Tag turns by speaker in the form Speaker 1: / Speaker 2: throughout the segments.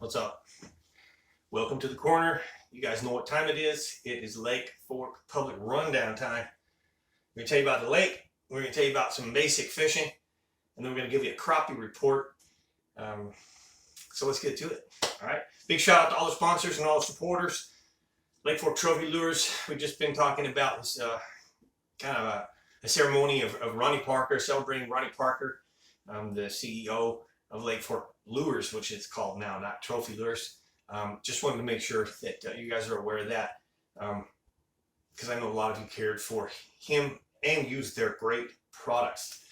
Speaker 1: What's up? Welcome to the corner. You guys know what time it is. It is Lake Fork Public Rundown time. We're going to tell you about the lake. We're going to tell you about some basic fishing. And then we're going to give you a crappie report. So let's get to it. All right. Big shout out to all the sponsors and all the supporters. Lake Fork Trophy Lures. We've just been talking about this kind of a ceremony of Ronnie Parker, celebrating Ronnie Parker, the CEO of Lake Fork Lures, which it's called now, not Trophy Lures. Just wanted to make sure that you guys are aware of that, because I know a lot of you cared for him and used their great products.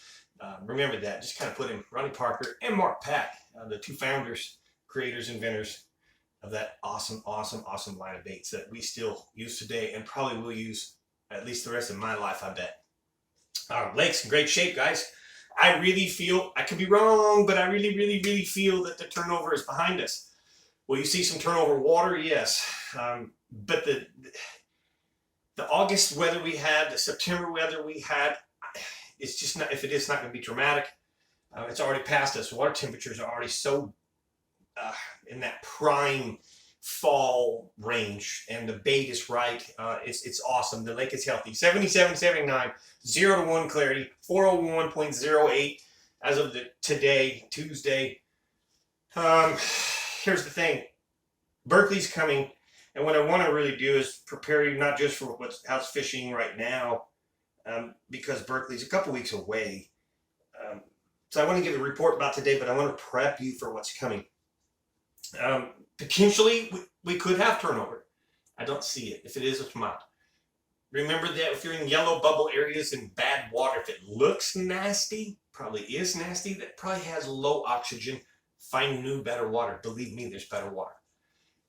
Speaker 1: Remember that. Just kind of put in Ronnie Parker and Mark Pack, the two founders, creators, inventors of that awesome line of baits that we still use today and probably will use at least the rest of my life, I bet. Lake's in great shape, guys. I really feel, I could be wrong, but I really feel that the turnover is behind us. Will you see some turnover water? Yes. But the August weather we had, the September weather we had, it's just not, if it is, not going to be dramatic. It's already past us. Water temperatures are already so in that prime fall range, and the bait is right. It's awesome. The lake is healthy. 77, 79, 0 to 1 clarity, 401.08 as of today, Tuesday. Here's the thing. Berkeley's coming, and what I want to really do is prepare you not just for how's fishing right now, because Berkeley's a couple weeks away. So I want to give a report about today, but I want to prep you for what's coming. Potentially, we could have turnover. I don't see it. If it is, it's mild. Remember that if you're in yellow bubble areas in bad water, if it looks nasty, probably is nasty, that probably has low oxygen. Find new, better water. Believe me, there's better water.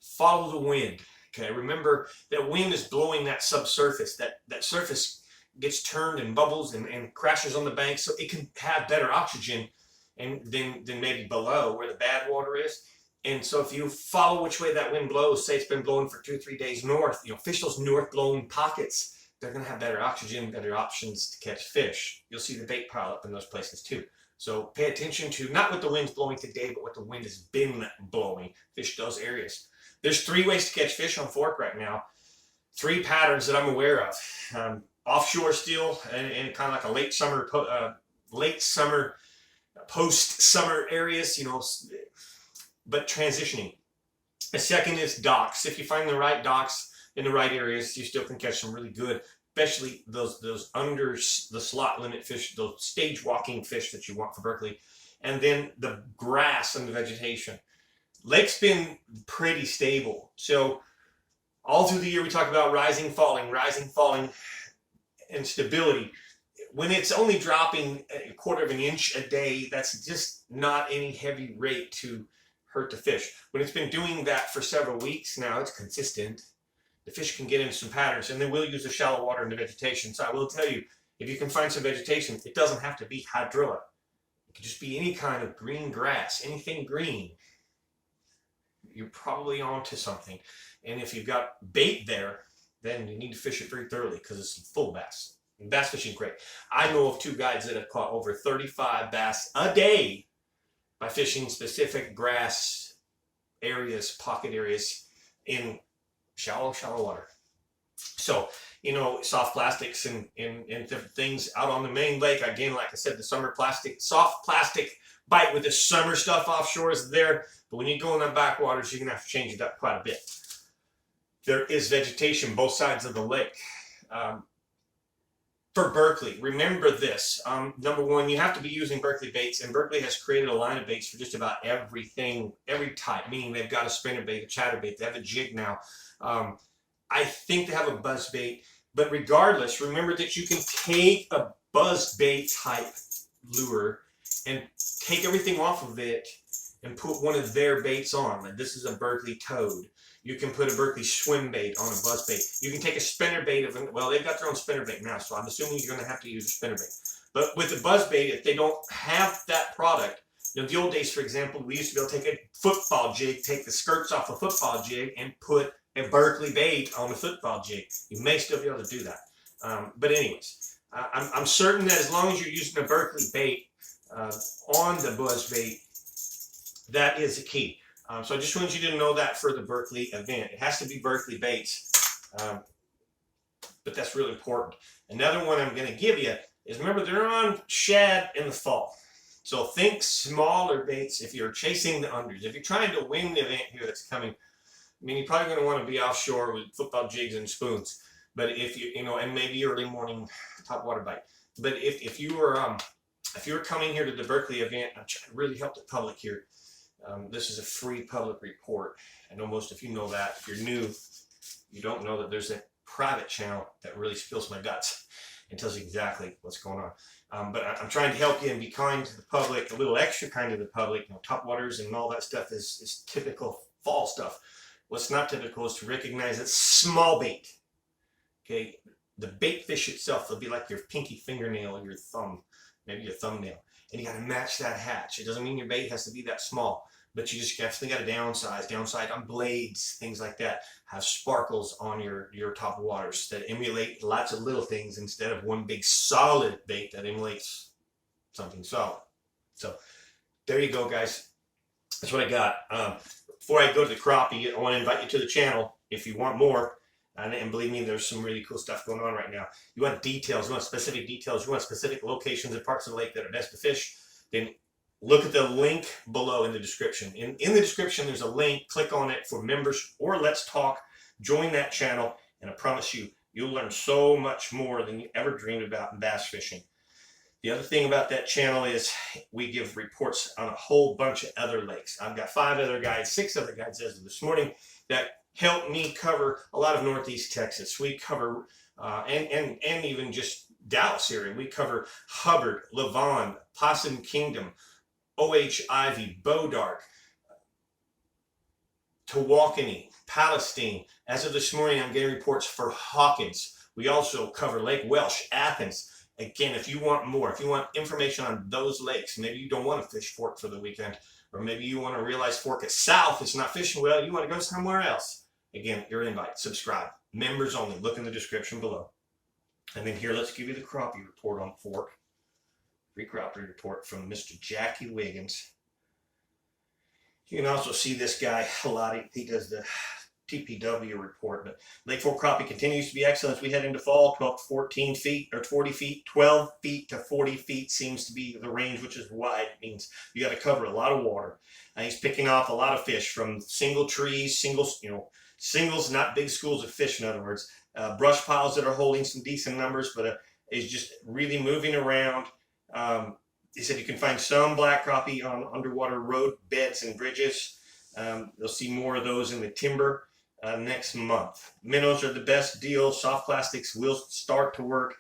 Speaker 1: Follow the wind. Okay, remember that wind is blowing that subsurface. That surface gets turned and bubbles and crashes on the bank, so it can have better oxygen and than maybe below where the bad water is. And so if you follow which way that wind blows, say it's been blowing for 2 or 3 days north, fish those north blowing pockets. They're going to have better oxygen, better options to catch fish. You'll see the bait pile up in those places too. So pay attention to not what the wind's blowing today, but what the wind has been blowing. Fish those areas. There's 3 ways to catch fish on Fork right now. 3 patterns that I'm aware of. Offshore still, and kind of like a late summer, post-summer areas, but transitioning. The second is docks. If you find the right docks in the right areas, you still can catch some really good, especially those under the slot limit fish, those stage walking fish that you want for Berkeley. And then the grass and the vegetation. Lake's been pretty stable. So all through the year we talk about rising, falling, and stability. When it's only dropping 1/4 of an inch a day, that's just not any heavy rate to hurt the fish. When it's been doing that for several weeks now, it's consistent. The fish can get into some patterns, and they will use the shallow water in the vegetation. So I will tell you, if you can find some vegetation, it doesn't have to be hydrilla. It could just be any kind of green grass, anything green. You're probably onto something. And if you've got bait there, then you need to fish it very thoroughly because it's full bass. And bass fishing is great. I know of 2 guides that have caught over 35 bass a day by fishing specific grass areas, pocket areas in shallow water. So, soft plastics and different things out on the main lake. Again, like I said, the soft plastic bite with the summer stuff offshore is there. But when you go in the backwaters, you're going to have to change it up quite a bit. There is vegetation both sides of the lake. For Berkeley, remember this. Number one, you have to be using Berkeley baits, and Berkeley has created a line of baits for just about everything, every type, meaning they've got a spinner bait, a chatter bait, they have a jig now. I think they have a buzz bait, but regardless, remember that you can take a buzz bait type lure and take everything off of it and put one of their baits on. Like this is a Berkeley toad. You can put a Berkeley swim bait on a buzz bait. You can take a spinner bait well, they've got their own spinner bait now, so I'm assuming you're going to have to use a spinner bait. But with the buzz bait, if they don't have that product, the old days, for example, we used to be able to take a football jig, take the skirts off a football jig, and put a Berkeley bait on a football jig. You may still be able to do that. But anyways, I'm certain that as long as you're using a Berkeley bait on the buzz bait, that is the key. So I just wanted you to know that for the Berkeley event. It has to be Berkeley baits, but that's really important. Another one I'm going to give you is, remember, they're on shad in the fall. So think smaller baits if you're chasing the unders. If you're trying to win the event here that's coming, I mean, you're probably going to want to be offshore with football jigs and spoons. But if you know, and maybe early morning top water bite. But if you were coming here to the Berkeley event, I'm trying to really help the public here. This is a free public report. I know most of you know that. If you're new, you don't know that there's a private channel that really spills my guts and tells you exactly what's going on. But I'm trying to help you and be kind to the public, a little extra kind to the public. You know, top waters and all that stuff is typical fall stuff. What's not typical is to recognize it's small bait. Okay, the bait fish itself will be like your pinky fingernail or your thumb, maybe your thumbnail, and you got to match that hatch. It doesn't mean your bait has to be that small, but you just definitely got to downsize on blades, things like that. Have sparkles on your top waters that emulate lots of little things instead of one big solid bait that emulates something solid. So there you go, guys. That's what I got. Before I go to the crappie, I want to invite you to the channel if you want more. And believe me, there's some really cool stuff going on right now. You want details, you want specific details, you want specific locations and parts of the lake that are best to fish, then look at the link below in the description. In the description, there's a link. Click on it for members or Let's Talk. Join that channel, and I promise you, you'll learn so much more than you ever dreamed about in bass fishing. The other thing about that channel is we give reports on a whole bunch of other lakes. I've got 5 other guides, 6 other guides as of this morning that help me cover a lot of Northeast Texas. We cover, and even just Dallas area. We cover Hubbard, Levon, Possum Kingdom, O.H. Ivy, Bodark, Tawakoni, Palestine. As of this morning, I'm getting reports for Hawkins. We also cover Lake Welsh, Athens. Again, if you want more, if you want information on those lakes, maybe you don't want to fish Fork for the weekend, or maybe you want to realize Fork is south, it's not fishing well, you want to go somewhere else. Again, your invite, subscribe, members only, look in the description below. And then here, let's give you the crappie report on Fork. Free crappie report from Mr. Jackie Wiggins. You can also see this guy a lot. He does the TPW report, but Lake Fork crappie continues to be excellent as we head into fall. 12 to 14 feet or 40 feet, 12 feet to 40 feet seems to be the range, which is wide. It means you got to cover a lot of water. And he's picking off a lot of fish from single trees, singles, not big schools of fish, in other words. Brush piles that are holding some decent numbers, but is just really moving around. He said you can find some black crappie on underwater road beds and bridges. You'll see more of those in the timber next month. Minnows are the best deal. Soft plastics will start to work.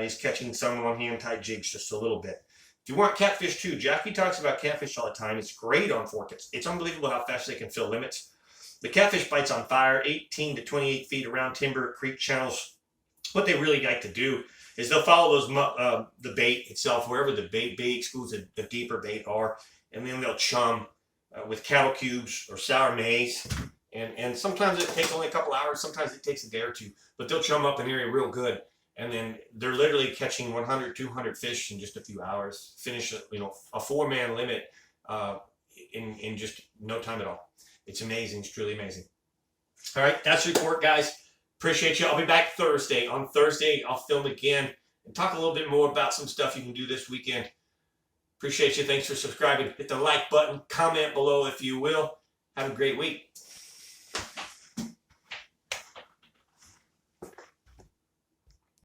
Speaker 1: He's catching some on hand-tied jigs just a little bit. If you want catfish too, Jackie talks about catfish all the time. It's great on Fork. It's unbelievable how fast they can fill limits. The catfish bites on fire, 18 to 28 feet around timber, creek channels. What they really like to do is they'll follow those the bait itself, wherever the bait schools, the deeper bait are, and then they'll chum with cattle cubes or sour maize. And sometimes it takes only a couple hours, sometimes it takes a day or two, but they'll chum up an area real good. And then they're literally catching 100, 200 fish in just a few hours. Finish a 4-man limit in just no time at all. It's amazing. It's truly amazing. All right, that's the report, guys. Appreciate you. I'll be back Thursday. On Thursday, I'll film again and talk a little bit more about some stuff you can do this weekend. Appreciate you. Thanks for subscribing. Hit the like button. Comment below if you will. Have a great week.